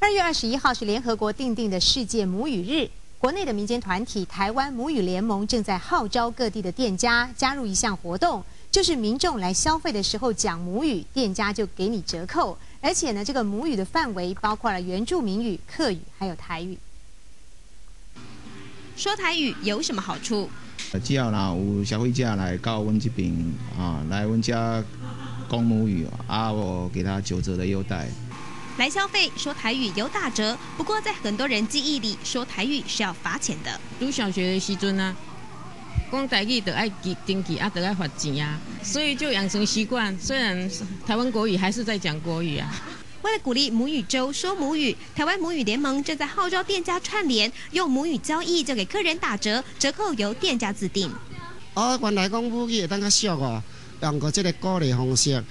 2月21号是联合国订定的世界母语日。国内的民间团体台湾母语联盟正在号召各地的店家加入一项活动，就是民众来消费的时候讲母语，店家就给你折扣。而且呢，这个母语的范围包括了原住民语、客语还有台语。说台语有什么好处？只要啦有消费者来到阮这边来阮家讲母语我给他9折的优待。来消费说台语有打折，不过在很多人记忆里，说台语是要罚钱的。读小学的时阵讲台语就要登记就要罚钱所以就养成习惯。虽然台湾国语还是在讲国语为了鼓励母语周说母语，台湾母语联盟正在号召店家串联，用母语交易就给客人打折，折扣由店家自定。原来讲母语会当较俗用过这个鼓励方式，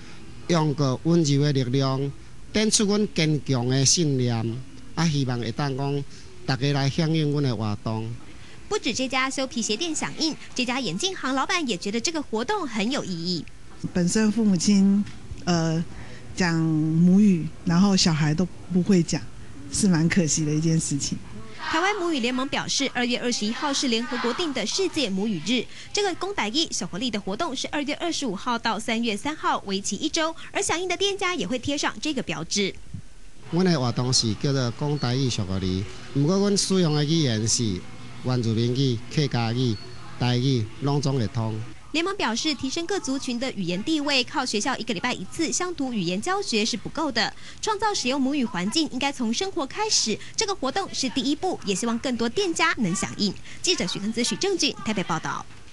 用过温柔的力量，展出阮坚强的信念。希望会当讲大家来响应阮的活动。不止这家修皮鞋店响应，这家眼镜行老板也觉得这个活动很有意义。本身父母亲讲母语，然后小孩都不会讲，是蛮可惜的一件事情。台湾母语联盟表示，2月21号是联合国定的世界母语日。这个讲台语小活力的活动是2月25号到3月3号，为期1周，而响应的店家也会贴上这个标志。阮的活动是叫做讲台语小活力，不过阮使用的语言是原住民语、客家语、台语，拢总会通。联盟表示，提升各族群的语言地位，靠学校1个礼拜1次乡土语言教学是不够的。创造使用母语环境，应该从生活开始。这个活动是第一步，也希望更多店家能响应。记者许根子、许正俊台北报道。